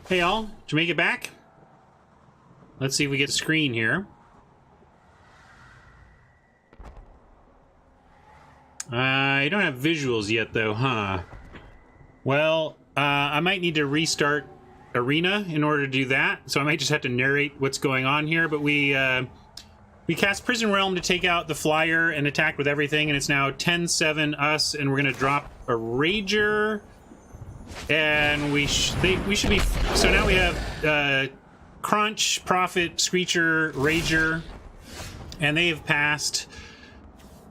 Hey all, did you make it back? Let's see if we get a screen here. I don't have visuals yet though, huh? Well, I might need to restart Arena in order to do that, so I might just have to narrate what's going on here, but we cast Prison Realm to take out the flyer and attack with everything, and it's now 10-7 us, and we're gonna drop a Rager. And we should be... So now we have Crunch, Prophet, Screecher, Rager, and they have passed.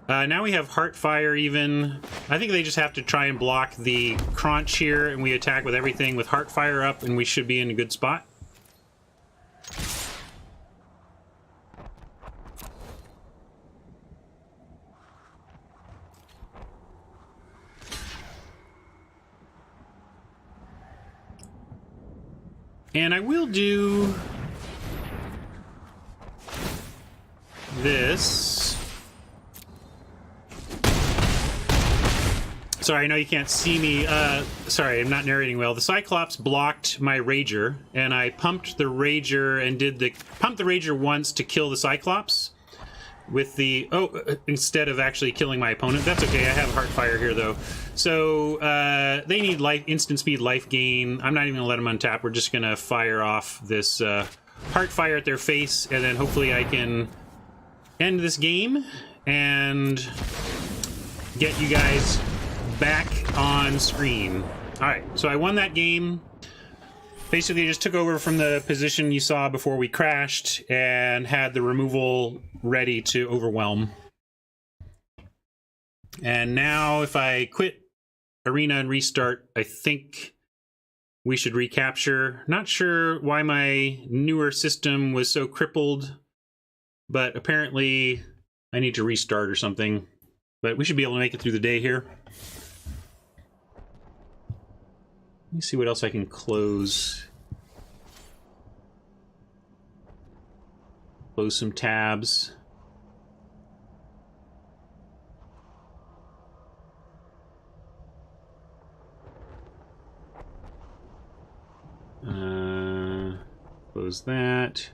Now we have Heartfire even. I think they just have to try and block the Crunch here, and we attack with everything with Heartfire up, and we should be in a good spot. And I will do this. Sorry, I know you can't see me. Sorry, I'm not narrating well. The Cyclops blocked my Rager, and I pumped the Rager and pumped the Rager once to kill the Cyclops with the... instead of actually killing my opponent. That's okay, I have Heartfire here, though. So, they need instant speed life gain. I'm not even gonna let them untap. We're just gonna fire off this Heartfire at their face, and then hopefully I can end this game and get you guys back on screen. Alright, so I won that game. Basically, I just took over from the position you saw before we crashed and had the removal ready to overwhelm. And now, if I quit Arena and restart, I think we should recapture. Not sure why my newer system was so crippled, but apparently I need to restart or something. But we should be able to make it through the day here. Let me see what else I can close. Close some tabs. Close that.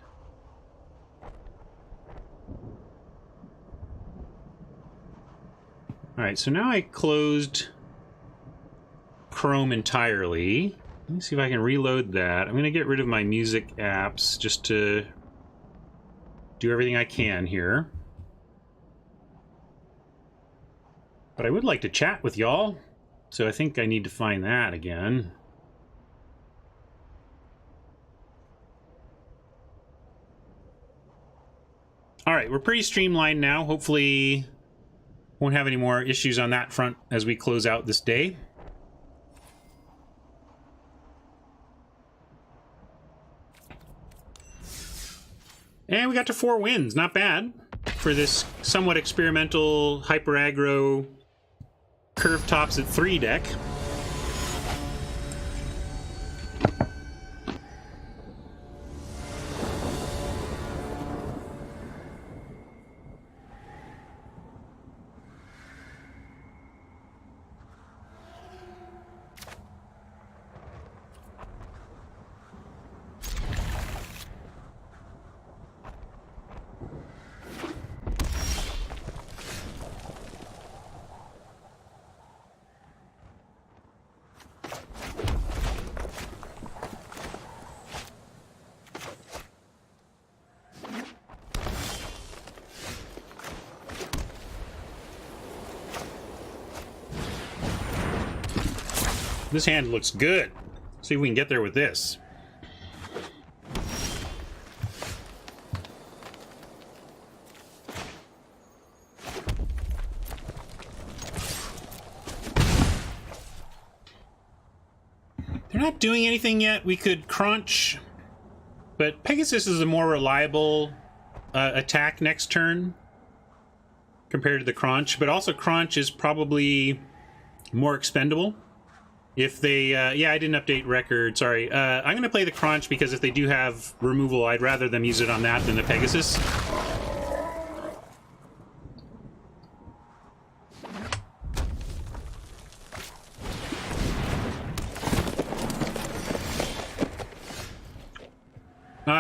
Alright, so now I closed Chrome entirely. Let me see if I can reload that. I'm going to get rid of my music apps just to do everything I can here. But I would like to chat with y'all, so I think I need to find that again. Alright, we're pretty streamlined now. Hopefully won't have any more issues on that front as we close out this day. And we got to 4 wins. Not bad for this somewhat experimental hyper aggro curve tops at 3 deck. This hand looks good. See if we can get there with this. They're not doing anything yet. We could crunch, but Pegasus is a more reliable attack next turn compared to the crunch, but also crunch is probably more expendable. If they, yeah, I didn't update record, sorry. I'm going to play the Crunch because if they do have removal, I'd rather them use it on that than the Pegasus.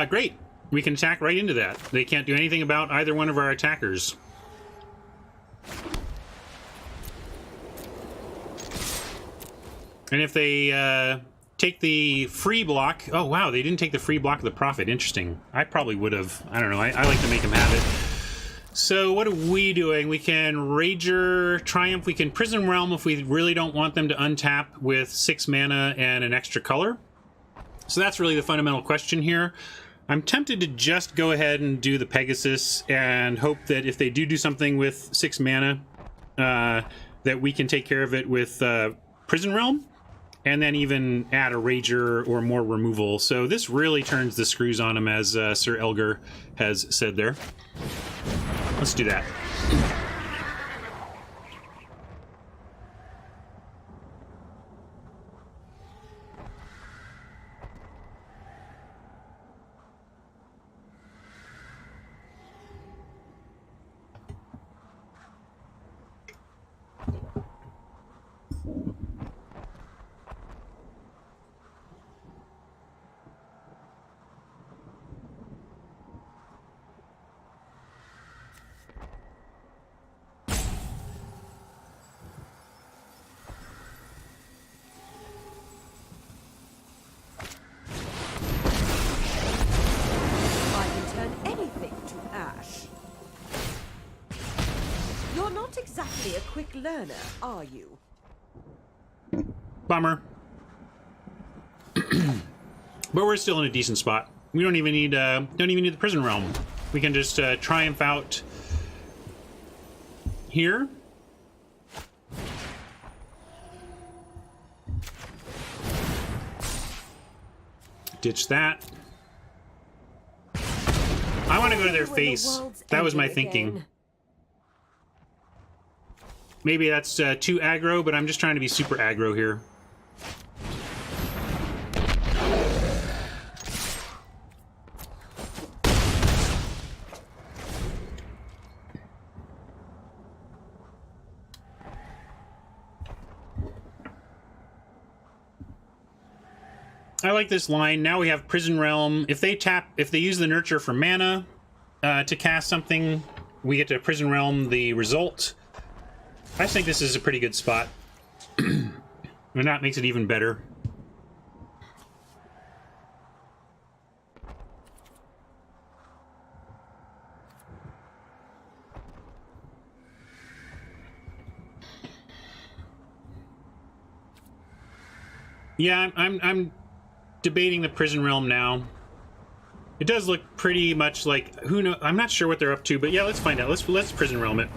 Great. We can attack right into that. They can't do anything about either one of our attackers. And if they take the free block... Oh, wow, they didn't take the free block of the Prophet. Interesting. I probably would have. I don't know. I like to make them have it. So what are we doing? We can Rager, Triumph. We can Prison Realm if we really don't want them to untap with 6 mana and an extra color. So that's really the fundamental question here. I'm tempted to just go ahead and do the Pegasus and hope that if they do something with 6 mana, that we can take care of it with Prison Realm, and then even add a Rager or more removal. So this really turns the screws on him, as Sir Elgar has said there. Let's do that. Exactly a quick learner, are you? Bummer. But we're still in a decent spot. We don't even need the Prison Realm. We can just triumph out here. Ditch that. I want to go to their face. That was my thinking. Maybe that's too aggro, but I'm just trying to be super aggro here. I like this line. Now we have Prison Realm. If they use the Nurture for mana to cast something, we get to Prison Realm the result. I think this is a pretty good spot. And that makes it even better. Yeah, I'm debating the Prison Realm now. It does look pretty much like, who knows? I'm not sure what they're up to, but yeah, let's find out. Let's Prison Realm it.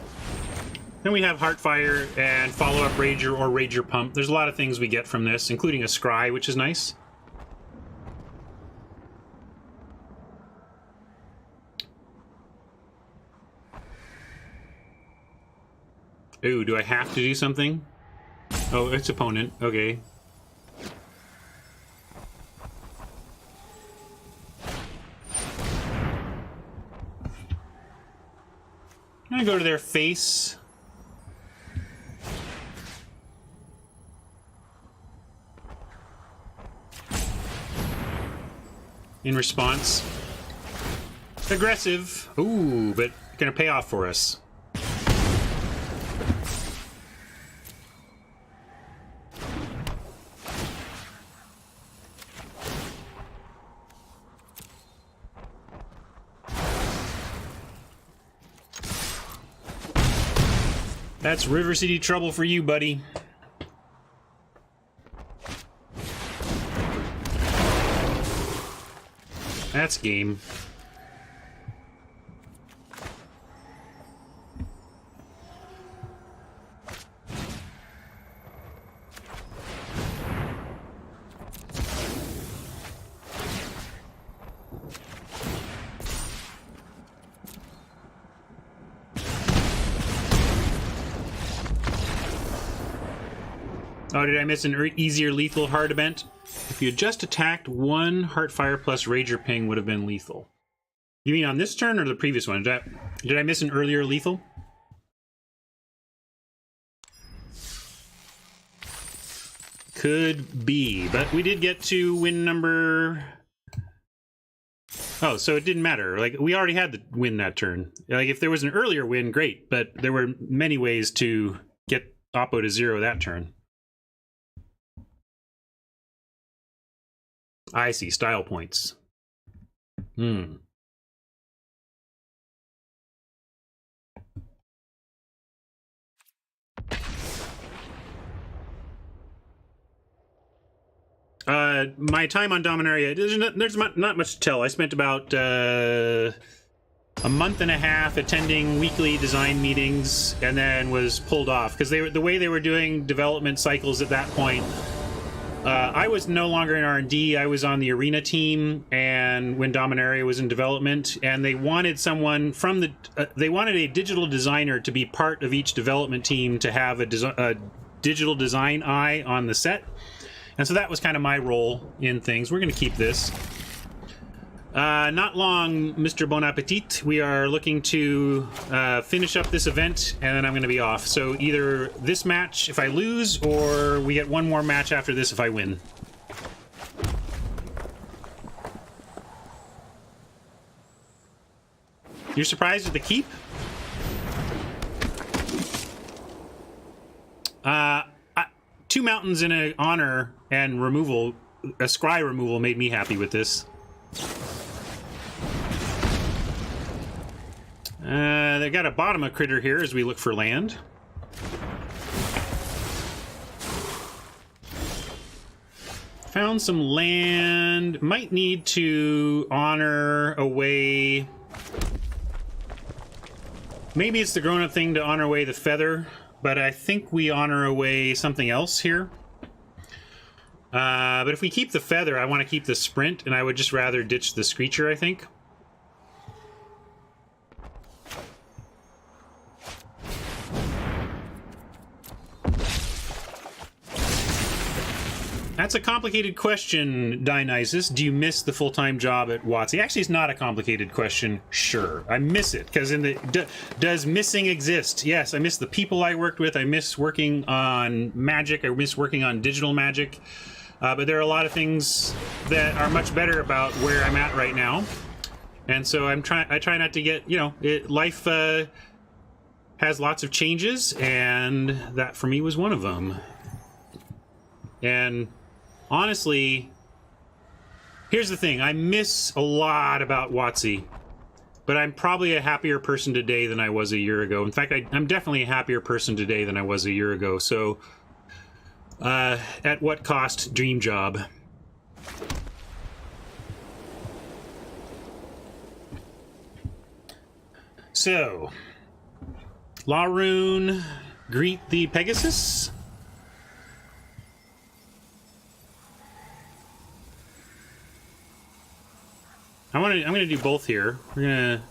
Then we have Heartfire and follow-up Rager or Rager Pump. There's a lot of things we get from this, including a Scry, which is nice. Ooh, do I have to do something? Oh, it's opponent. Okay. I'm gonna go to their face. In response. Aggressive. Ooh, but gonna pay off for us. That's River City trouble for you, buddy. That's game. Oh, did I miss an easier lethal hard event? If you had just attacked, one Heartfire plus Rager Ping would have been lethal. You mean on this turn or the previous one? Did I miss an earlier lethal? Could be, but we did get to win number Oh, so it didn't matter. Like, we already had the win that turn. Like, if there was an earlier win, great. But there were many ways to get Oppo to 0 that turn. I see. Style points. My time on Dominaria, there's not much to tell. I spent about a month and a half attending weekly design meetings, and then was pulled off because the way they were doing development cycles at that point. I was no longer in R&D. I was on the Arena team, and when Dominaria was in development, and they wanted someone from the they wanted a digital designer to be part of each development team to have a digital design eye on the set. And so that was kind of my role in things. We're going to keep this. Not long, Mr. Bon Appetit. We are looking to finish up this event, and then I'm going to be off. So either this match if I lose, or we get one more match after this if I win. You're surprised at the keep? Two mountains in a honor and removal, a scry removal made me happy with this. They got a bottom critter here as we look for land. Found some land. Might need to honor away. Maybe it's the grown-up thing to honor away the feather, but I think we honor away something else here. But if we keep the feather, I want to keep the sprint, and I would just rather ditch the screecher, I think. That's a complicated question, Dionysus. Do you miss the full-time job at WotC? Actually, it's not a complicated question. Sure, I miss it, because in the does missing exist? Yes, I miss the people I worked with. I miss working on Magic. I miss working on digital Magic. But there are a lot of things that are much better about where I'm at right now, and so I try not to get, life has lots of changes, and that for me was one of them. And honestly, here's the thing. I miss a lot about WotC, but I'm probably a happier person today than I was a year ago. In fact, I'm definitely a happier person today than I was a year ago. So, at what cost, dream job? So, Laroon, greet the Pegasus. I'm gonna do both here. We're gonna.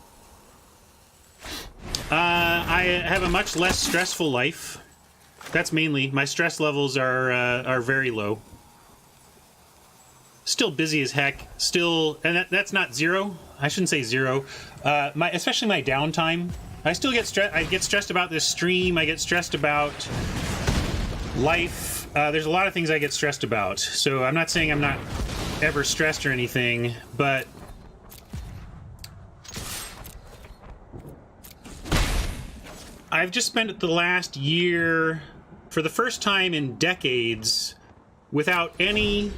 I have a much less stressful life. That's mainly my stress levels are very low. Still busy as heck. Still, and that's not zero. I shouldn't say zero. Especially my downtime. I still get stressed. I get stressed about this stream. I get stressed about life. There's a lot of things I get stressed about. So I'm not saying I'm not ever stressed or anything, but I've just spent the last year, for the first time in decades, without any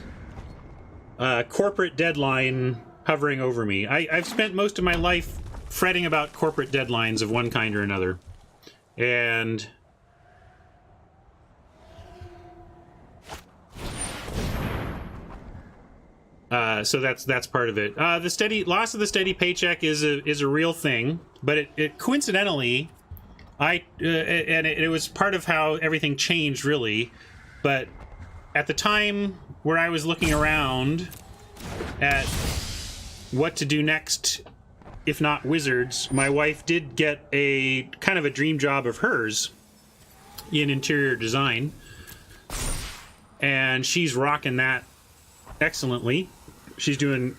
corporate deadline hovering over me. I've spent most of my life fretting about corporate deadlines of one kind or another. And so that's part of it. The loss of the steady paycheck is a real thing, but it coincidentally, it was part of how everything changed, really. But at the time where I was looking around at what to do next, if not Wizards, my wife did get a kind of a dream job of hers in interior design, and she's rocking that excellently. She's doing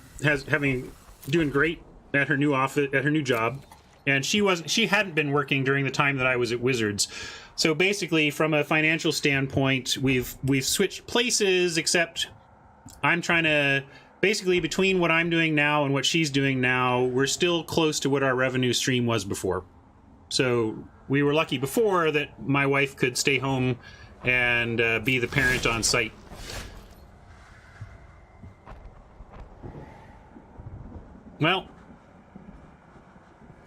great at her new office, at her new job. And she hadn't been working during the time that I was at Wizards. So basically, from a financial standpoint, we've switched places, except I'm trying to basically, between what I'm doing now and what she's doing now, we're still close to what our revenue stream was before. So we were lucky before that my wife could stay home and be the parent on site. Well,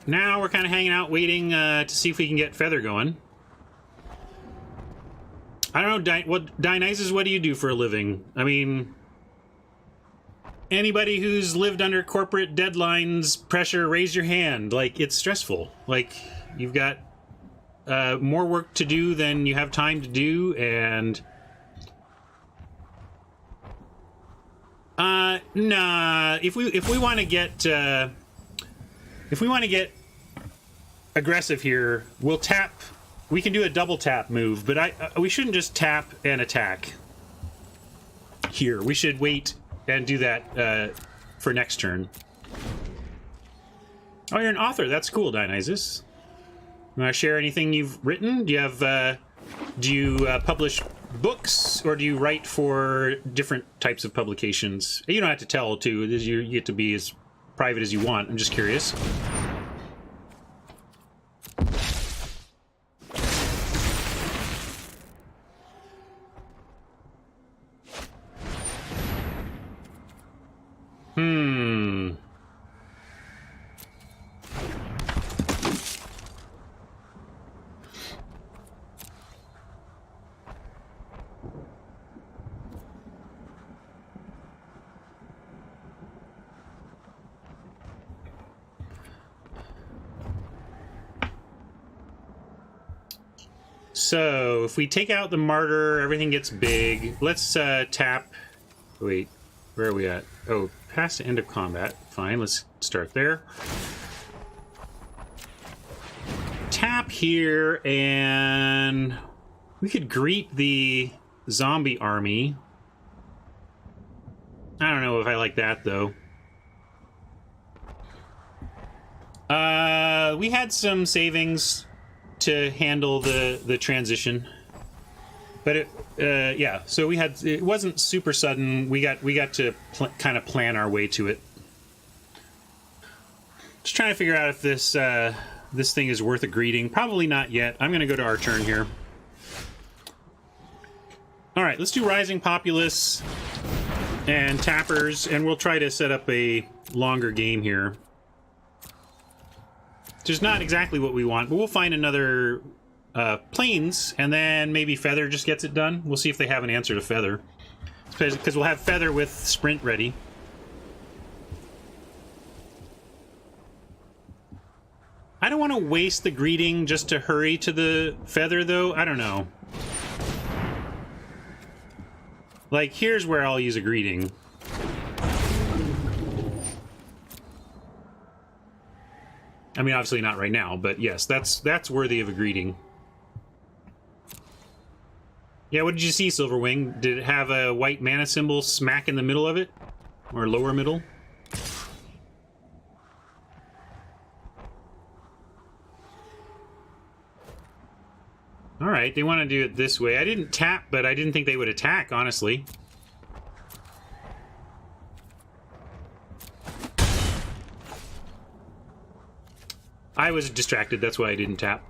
now we're kind of hanging out, waiting to see if we can get Feather going. I don't know, Dionysus, what do you do for a living? I mean, anybody who's lived under corporate deadlines, pressure, raise your hand. Like, it's stressful. Like, you've got more work to do than you have time to do, and... nah. If we want to get aggressive here, we'll tap. We can do a double tap move, but we shouldn't just tap and attack. Here, we should wait and do that for next turn. Oh, you're an author. That's cool, Dionysus. You want to share anything you've written? Do you have? Do you publish books, or do you write for different types of publications? You don't have to tell, too. You get to be as private as you want. I'm just curious. So, if we take out the martyr, everything gets big. Let's tap... Wait, where are we at? Oh, past the end of combat. Fine, let's start there. Tap here, and... we could greet the zombie army. I don't know if I like that, though. We had some savings to handle the transition, but yeah. So it wasn't super sudden. We got to kind of plan our way to it. Just trying to figure out if this thing is worth a greeting. Probably not yet. I'm going to go to our turn here. All right, let's do Rising Populace and Tappers, and we'll try to set up a longer game here. Which is not exactly what we want, but we'll find another Plains, and then maybe Feather just gets it done. We'll see if they have an answer to Feather. Because we'll have Feather with Sprint ready. I don't want to waste the greeting just to hurry to the Feather, though. I don't know. Like, here's where I'll use a greeting. I mean, obviously not right now, but yes, that's worthy of a greeting. Yeah, what did you see, Silverwing? Did it have a white mana symbol smack in the middle of it? Or lower middle? Alright, they want to do it this way. I didn't tap, but I didn't think they would attack, honestly. I was distracted, that's why I didn't tap.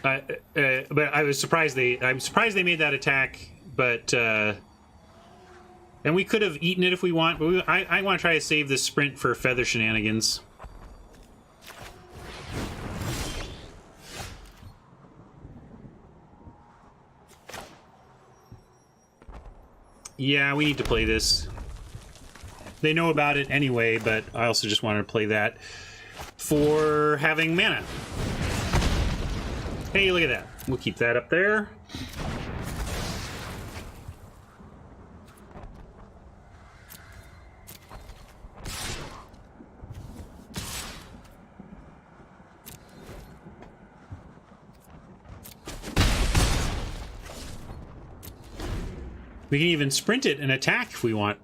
But I was surprised I'm surprised they made that attack, but and we could have eaten it if we want, but I want to try to save this sprint for Feather shenanigans. Yeah, we need to play this. They know about it anyway, but I also just wanted to play that for having mana. Hey, look at that. We'll keep that up there. We can even sprint it and attack if we want.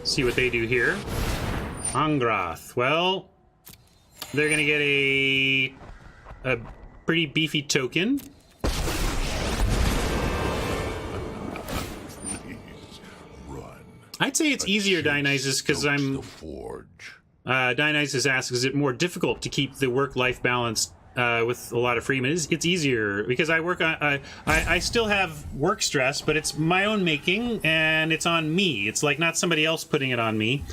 See what they do here. Angrath. Well, they're gonna get a pretty beefy token. I'd say it's easier, Dionysus, because I'm... Dionysus asks, is it more difficult to keep the work-life balance with a lot of freedom? It's easier, because I work on... I still have work stress, but it's my own making, and it's on me. It's like not somebody else putting it on me.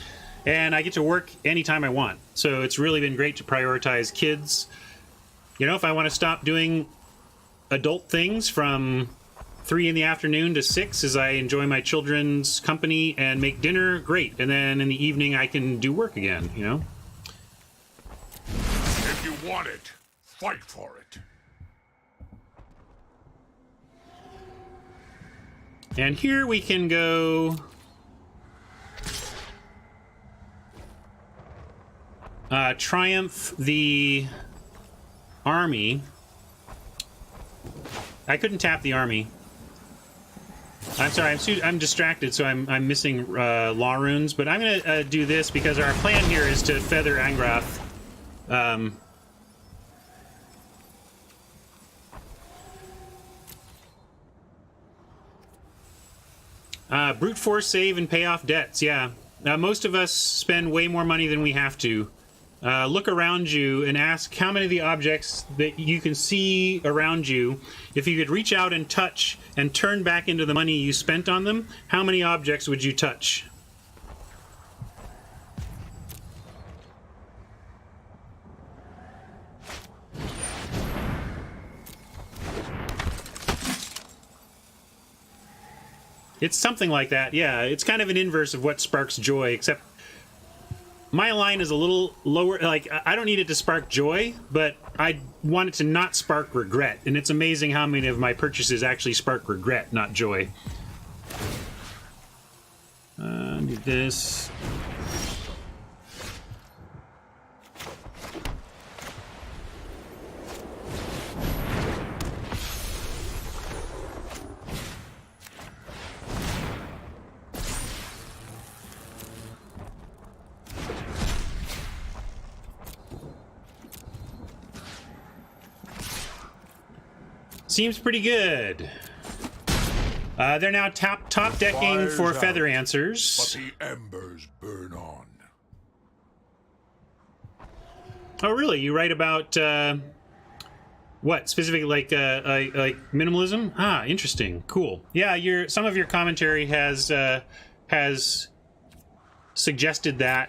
And I get to work anytime I want. So it's really been great to prioritize kids. You know, if I want to stop doing adult things from 3 in the afternoon to 6 as I enjoy my children's company and make dinner, great. And then in the evening I can do work again, you know? If you want it, fight for it. And here we can go... triumph the army. I couldn't tap the army. I'm sorry, I'm distracted, so I'm missing law runes, but I'm gonna do this because our plan here is to feather Angrath. Brute force save and pay off debts, yeah. Most of us spend way more money than we have to. Look around you and ask how many of the objects that you can see around you, if you could reach out and touch and turn back into the money you spent on them, how many objects would you touch? It's something like that, yeah. It's kind of an inverse of what sparks joy, except my line is a little lower. Like, I don't need it to spark joy, but I want it to not spark regret. And it's amazing how many of my purchases actually spark regret, not joy. Do this. Seems pretty good. They're now top decking for feather answers. But the embers burn on. Oh, really? You write about what specifically, like minimalism? Ah, interesting. Cool. Yeah, some of your commentary has suggested that.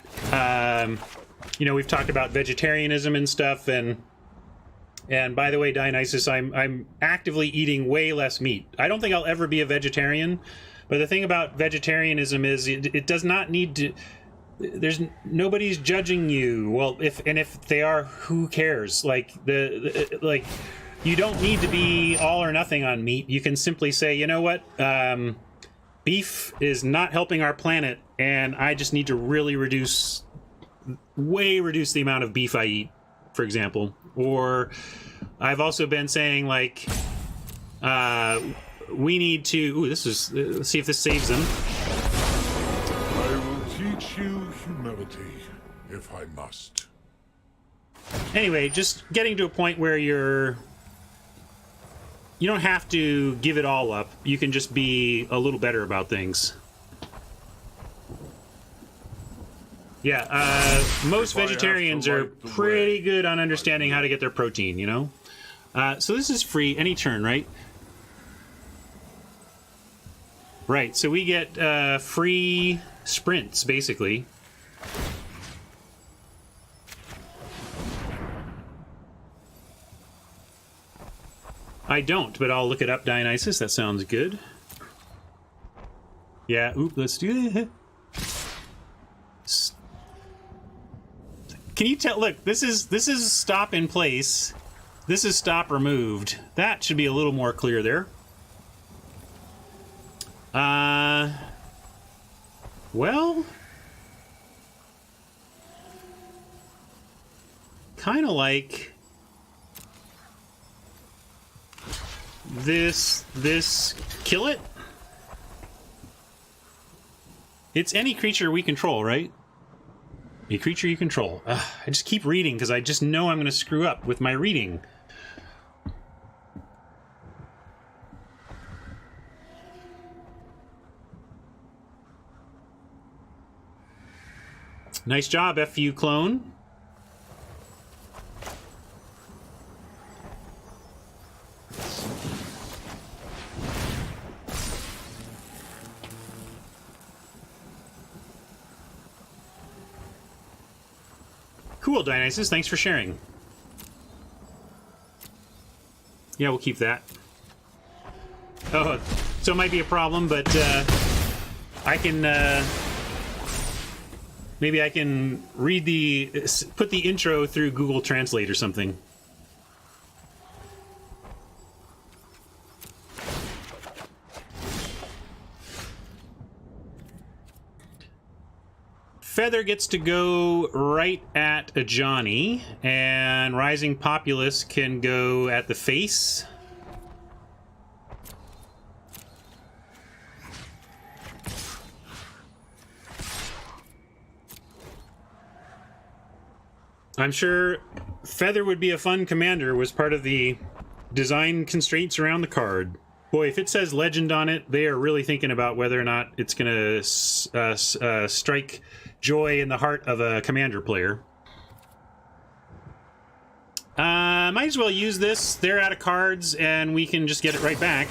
You know, we've talked about vegetarianism and stuff, and by the way, Dionysus, I'm actively eating way less meat. I don't think I'll ever be a vegetarian, but the thing about vegetarianism is it does not need to... nobody's judging you. Well, if they are, who cares? Like, like, you don't need to be all or nothing on meat. You can simply say, you know what? Beef is not helping our planet, and I just need to really reduce the amount of beef I eat, for example. Or I've also been saying, like, we need to... Ooh, let's see if this saves them. I will teach you humility, if I must. Anyway, just getting to a point where you don't have to give it all up. You can just be a little better about things. Yeah, most vegetarians are pretty good on understanding how to get their protein, you know? So this is free any turn, right? Right, so we get free sprints, basically. I don't, but I'll look it up, Dionysus. That sounds good. Yeah, let's do that. Can you tell? Look, this is stop in place. This is stop removed. That should be a little more clear there. Well, kind of like this kill it. It's any creature we control, right? A creature you control. I just keep reading because I just know I'm going to screw up with my reading. Nice job, FU clone. Cool, Dionysus. Thanks for sharing. Yeah, we'll keep that. Oh, so it might be a problem, but I can... maybe I can read put the intro through Google Translate or something. Feather gets to go right at a Johnny, and Rising Populace can go at the face. I'm sure Feather would be a fun commander, was part of the design constraints around the card. Boy, if it says Legend on it, they are really thinking about whether or not it's going to strike joy in the heart of a commander player. Might as well use this. They're out of cards, and we can just get it right back.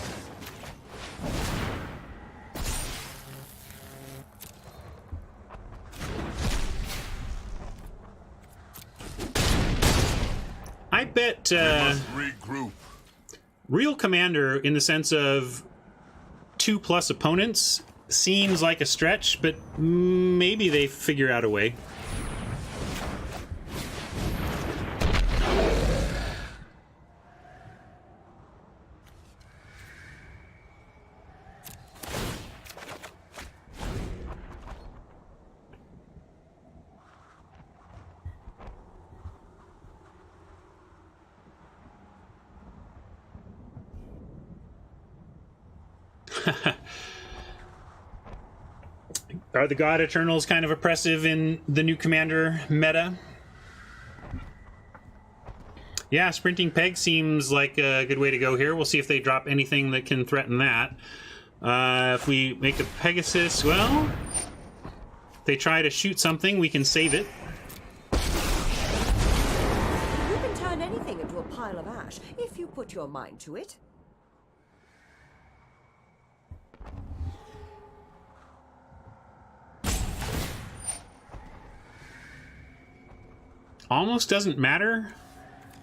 I bet Regroup. real commander, in the sense of 2+ opponents, seems like a stretch, but maybe they figure out a way. Are the God Eternals kind of oppressive in the new Commander meta? Yeah, Sprinting Peg seems like a good way to go here. We'll see if they drop anything that can threaten that. If we make a Pegasus, well, if they try to shoot something, we can save it. You can turn anything into a pile of ash if you put your mind to it. Almost doesn't matter.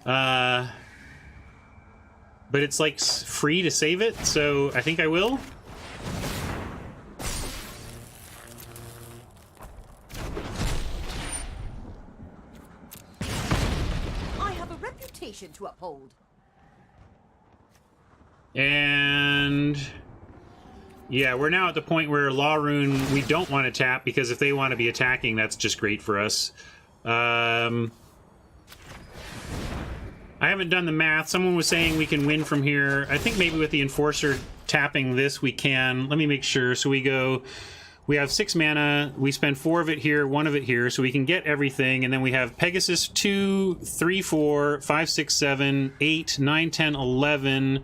But it's like free to save it, so I think I will. I have a reputation to uphold. And yeah, we're now at the point where Law Rune we don't want to tap, because if they want to be attacking, that's just great for us. I haven't done the math. Someone was saying we can win from here. I think maybe with the Enforcer tapping this we can. Let me make sure. So we have 6 mana. We spend 4 of it here, 1 of it here, so we can get everything. And then we have Pegasus 2, 3, 4, 5, 6, 7, 8, 9, 10, 11.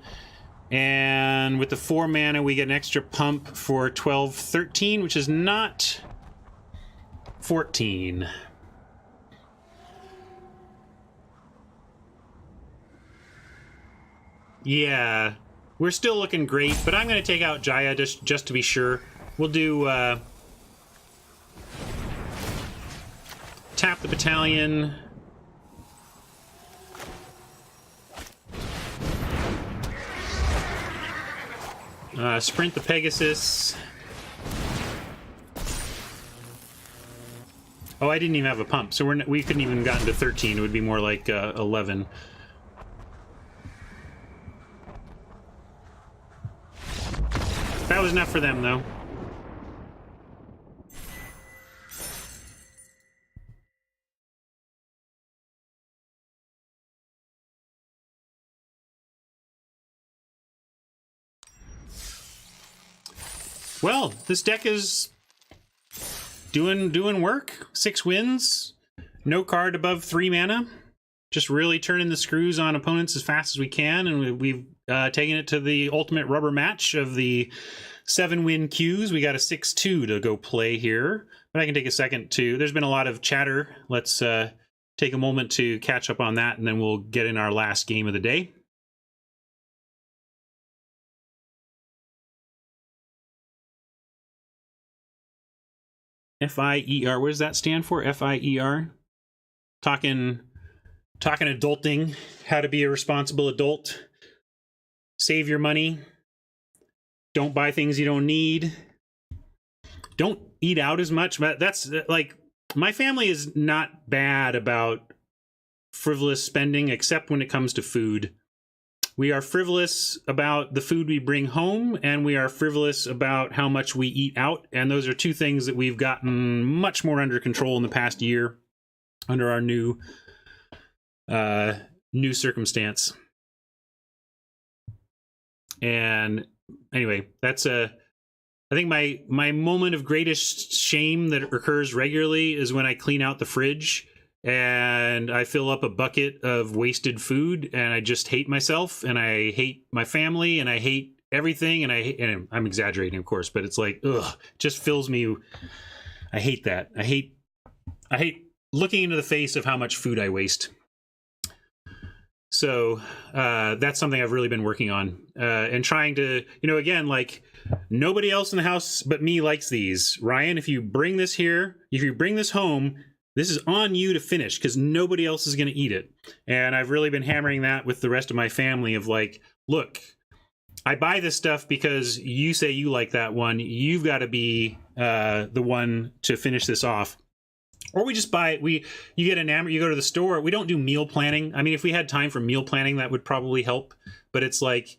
And with the 4 mana, we get an extra pump for 12, 13, which is not 14. Yeah, we're still looking great, but I'm going to take out Jaya just to be sure. We'll do tap the battalion. Sprint the Pegasus. Oh, I didn't even have a pump, so we couldn't even gotten to 13. It would be more like 11. That was enough for them, though. Well, this deck is doing work. 6 wins, no card above 3 mana. Just really turning the screws on opponents as fast as we can, and we've taken it to the ultimate rubber match of the 7-win queues. We got a 6-2 to go play here. But I can take a second to... There's been a lot of chatter. Let's take a moment to catch up on that, and then we'll get in our last game of the day. FIER. What does that stand for? FIER? Talking adulting, how to be a responsible adult. Save your money. Don't buy things you don't need. Don't eat out as much. That's like, my family is not bad about frivolous spending, except when it comes to food. We are frivolous about the food we bring home, and we are frivolous about how much we eat out. And those are two things that we've gotten much more under control in the past year under our new circumstance. And anyway, that's I think my moment of greatest shame that occurs regularly is when I clean out the fridge and I fill up a bucket of wasted food, and I just hate myself, and I hate my family, and I hate everything, and I'm exaggerating, of course, but it's like, ugh, just fills me. I hate that. I hate looking into the face of how much food I waste. So that's something I've really been working on, and trying to, again, like, nobody else in the house but me likes these. Ryan, if you bring this here, if you bring this home, this is on you to finish, because nobody else is going to eat it. And I've really been hammering that with the rest of my family of like, look, I buy this stuff because you say you like that one. You've got to be the one to finish this off. Or we just buy it. You get enamored, you go to the store. We don't do meal planning. I mean, if we had time for meal planning, that would probably help. But it's like,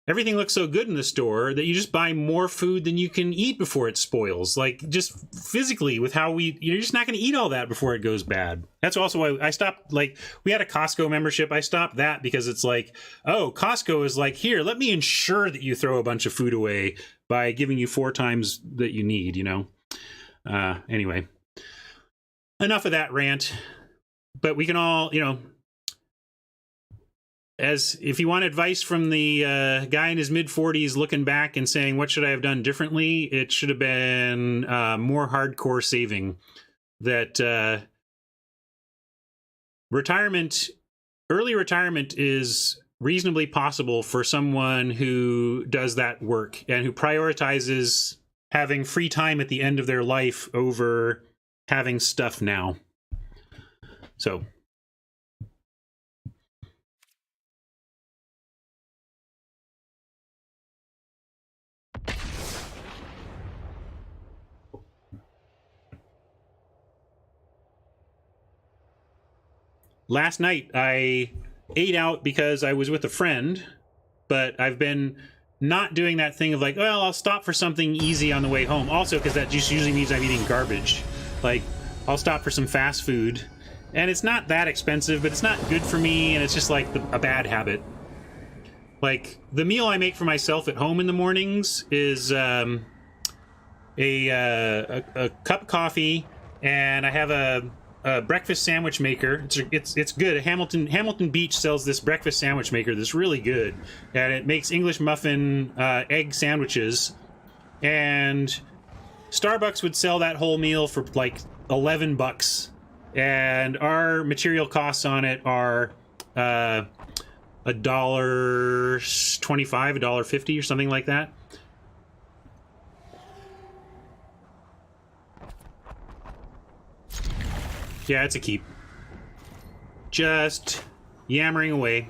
everything looks so good in the store that you just buy more food than you can eat before it spoils. Like, just physically, with how you're just not going to eat all that before it goes bad. That's also why I stopped. Like, we had a Costco membership. I stopped that because it's like, oh, Costco is like, here, let me ensure that you throw a bunch of food away by giving you 4 times that you need, Anyway, enough of that rant. But we can all, as if you want advice from the guy in his mid-40s looking back and saying, what should I have done differently? It should have been more hardcore saving. That early retirement is reasonably possible for someone who does that work and who prioritizes having free time at the end of their life over having stuff now. So... last night, I ate out because I was with a friend, but I've been not doing that thing of like, well, I'll stop for something easy on the way home. Also, because that just usually means I'm eating garbage. Like, I'll stop for some fast food, and it's not that expensive, but it's not good for me, and it's just like a bad habit. Like, the meal I make for myself at home in the mornings is a cup of coffee, and I have a breakfast sandwich maker. It's good. Hamilton Beach sells this breakfast sandwich maker that's really good, and it makes English muffin egg sandwiches. And Starbucks would sell that whole meal for like $11, and our material costs on it are $1.25, $1.50, or something like that. Yeah, it's a keep. Just yammering away.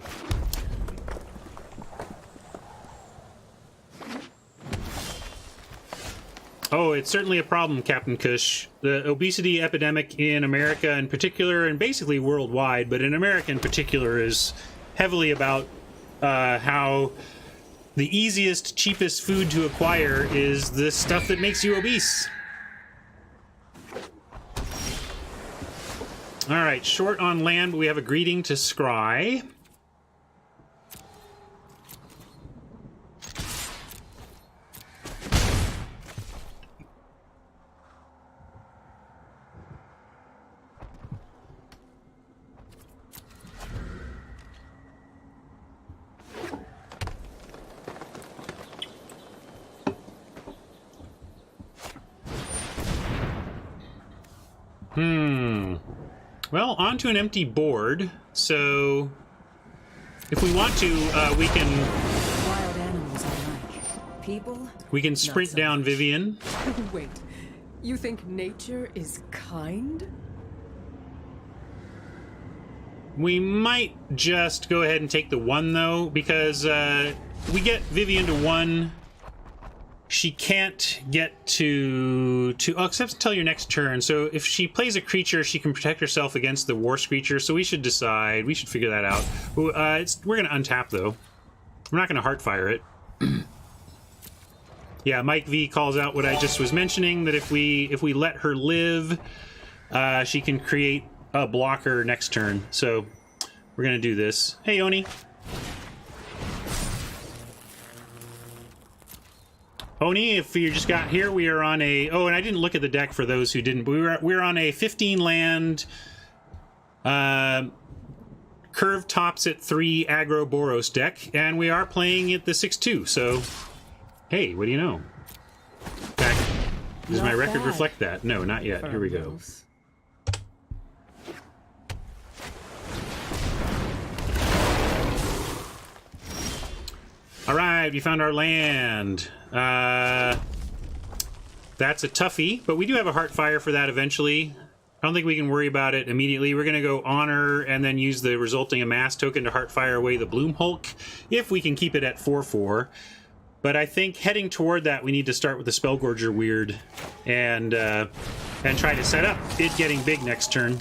Oh, it's certainly a problem, Captain Kush. The obesity epidemic in America in particular, and basically worldwide, but in America in particular, is heavily about how the easiest, cheapest food to acquire is the stuff that makes you obese. All right, short on land, but we have a greeting to scry. Well, onto an empty board. So, if we want to, we can. Wild animals I like. People? We can sprint so down much. Vivian. Wait, you think nature is kind? We might just go ahead and take the 1 though, because we get Vivian to 1. She can't get to oh, except until your next turn. So if she plays a creature, she can protect herself against the war creature. So we should decide. We should figure that out. We're going to untap though. We're not going to Heartfire it. Yeah, Mike V calls out what I just was mentioning, that if we let her live, she can create a blocker next turn. So we're going to do this. Hey, Oni. Oni, if you just got here, we are on a... Oh, and I didn't look at the deck for those who didn't. But we're on a 15-land curve tops at 3 aggro Boros deck, and we are playing at the 6-2. So, hey, what do you know? In fact, does my record reflect that? No, not yet. Here we go. All right, we found our land. That's a toughie, but we do have a Heartfire for that eventually. I don't think we can worry about it immediately. We're going to go Honor and then use the resulting Amass token to Heartfire away the Bloom Hulk, if we can keep it at 4/4. But I think heading toward that, we need to start with the Spellgorger Weird and try to set up it getting big next turn.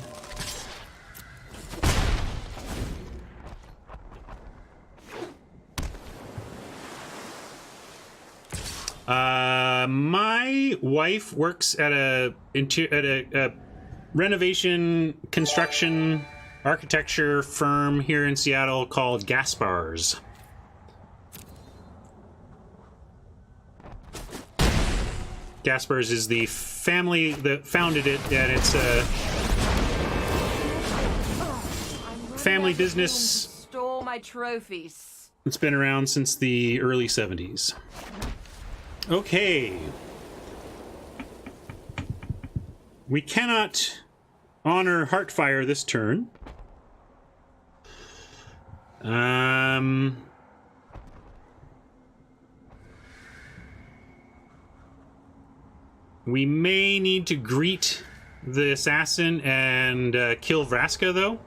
My wife works at a renovation, construction, architecture firm here in Seattle called Gaspar's. Gaspar's is the family that founded it, and it's a family business. Stole my trophies. It's been around since the early 70s. Okay. We cannot honor Heartfire this turn. We may need to greet the assassin and kill Vraska, though.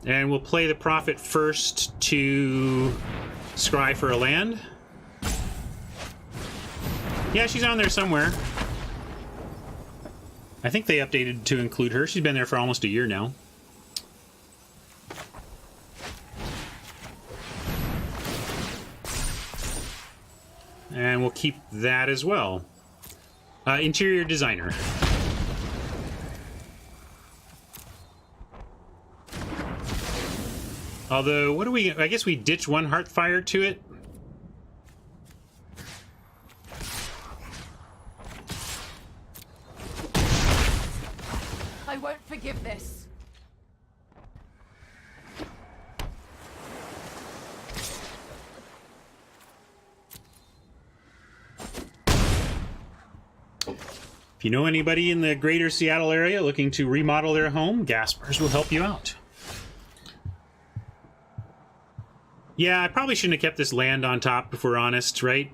And we'll play the Prophet first to scry for a land. Yeah, she's on there somewhere. I think they updated to include her. She's been there for almost a year now. And we'll keep that as well. Interior designer. Although, what do we... I guess we ditch one Heartfire to it. I won't forgive this. If you know anybody in the greater Seattle area looking to remodel their home, Gaspar's will help you out. Yeah, I probably shouldn't have kept this land on top, if we're honest, right?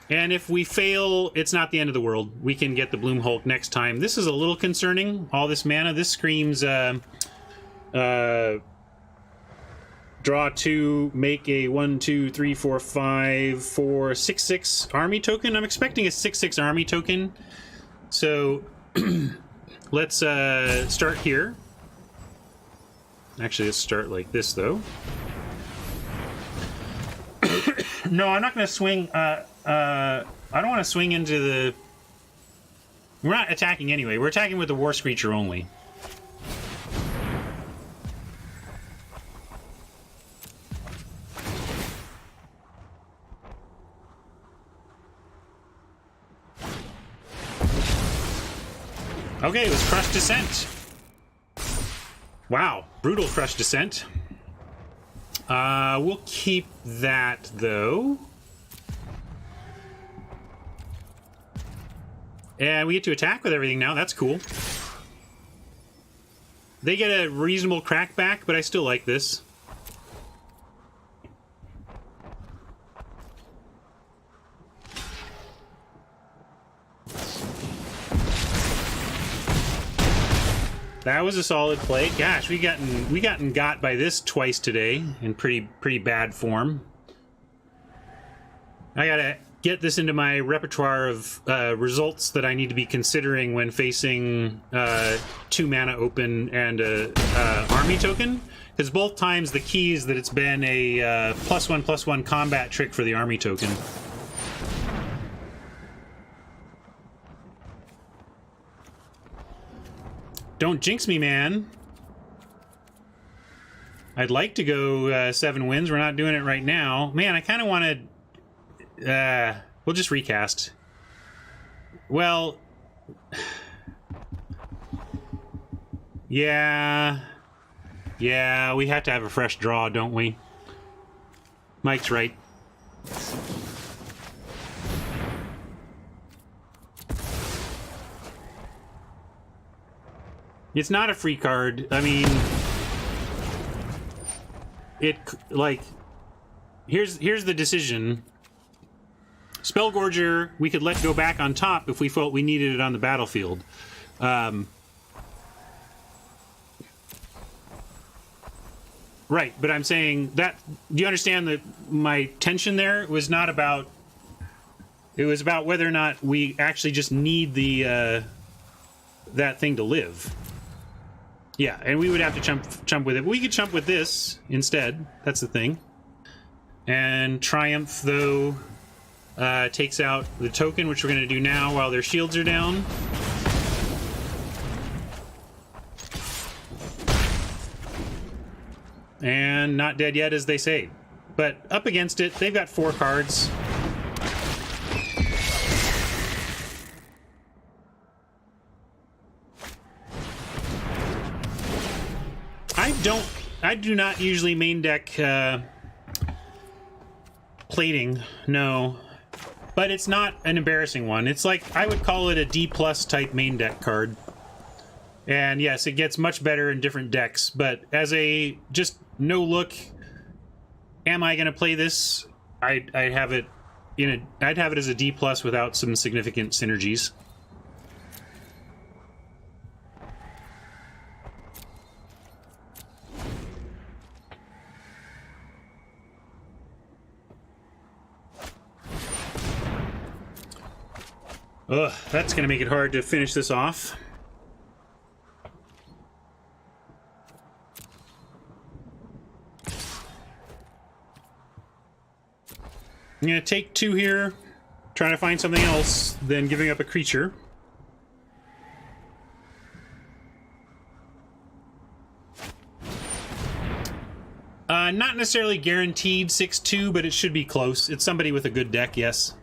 And if we fail, it's not the end of the world. We can get the Bloom Hulk next time. This is a little concerning, all this mana. This screams draw 2, make a 1, 2, 3, 4, 5, 4, 6, 6 army token. I'm expecting a 6/6 army token. So let's start here. Actually, let's start like this, though. No, I'm not going to swing. I don't want to swing into the... We're not attacking anyway. We're attacking with the War Screecher only. Okay, let's Crush Descent. Wow, brutal Crush Descent. We'll keep that, though. And we get to attack with everything now. That's cool. They get a reasonable crackback, but I still like this. That was a solid play. Gosh, we gotten got by this twice today in pretty bad form. I gotta get this into my repertoire of results that I need to be considering when facing 2 mana open and a army token. Because both times the key is that it's been a +1/+1 combat trick for the army token. Don't jinx me, man. I'd like to go 7 wins. We're not doing it right now. Man, I kind of wanted... we'll just recast. Well... Yeah... Yeah, we have to have a fresh draw, don't we? Mike's right. It's not a free card. I mean, it like here's the decision. Spellgorger, we could let go back on top if we felt we needed it on the battlefield. Right, but I'm saying that. Do you understand that my tension there was not about? It was about whether or not we actually just need the that thing to live. Yeah, and we would have to chump with it. But we could chump with this instead. That's the thing. And Triumph, though, takes out the token, which we're going to do now while their shields are down. And not dead yet, as they say. But up against it, they've got 4 cards. I do not usually main deck plating, no. But it's not an embarrassing one. It's like, I would call it a D+ type main deck card. And yes, it gets much better in different decks, but as a just no look, am I going to play this? I'd have it I'd have it as a D+ without some significant synergies. Ugh, that's going to make it hard to finish this off. I'm going to take 2 here, trying to find something else, then giving up a creature. Not necessarily guaranteed 6-2, but it should be close. It's somebody with a good deck, yes.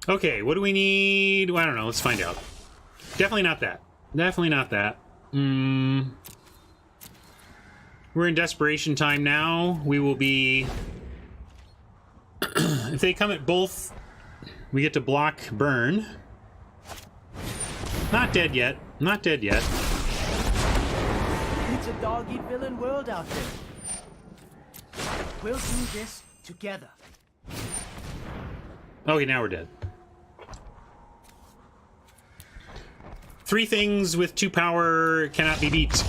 Okay, what do we need? Well, I don't know. Let's find out. Definitely not that. Definitely not that. We're in desperation time now. We will be... If they come at both, we get to block burn. Not dead yet. Not dead yet. It's a dog-eat-villain world out there. We'll do this together. Okay, now we're dead. 3 things with 2 power cannot be beat.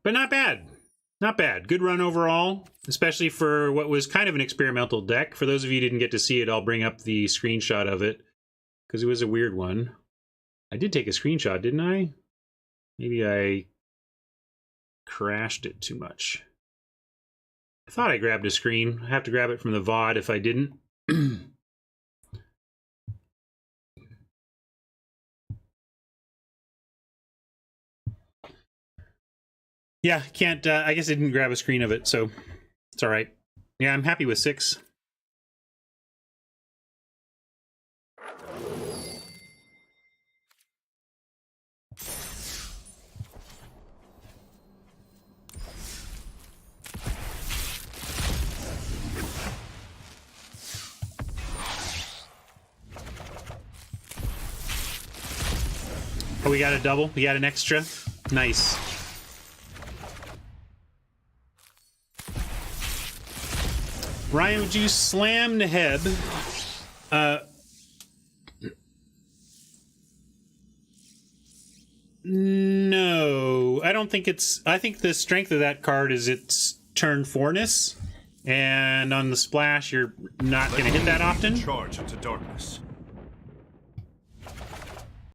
But not bad. Not bad. Good run overall, especially for what was kind of an experimental deck. For those of you who didn't get to see it, I'll bring up the screenshot of it, because it was a weird one. I did take a screenshot, didn't I? Maybe I crashed it too much. I thought I grabbed a screen. I have to grab it from the VOD if I didn't. Yeah, can't, I guess I didn't grab a screen of it, so it's all right. Yeah, I'm happy with 6. Oh, we got a double? We got an extra? Nice. Ryan, would you slam Neheb? No, I don't think it's... I think the strength of that card is its turn 4-ness. And on the splash, you're not going to hit that often. Charge into darkness.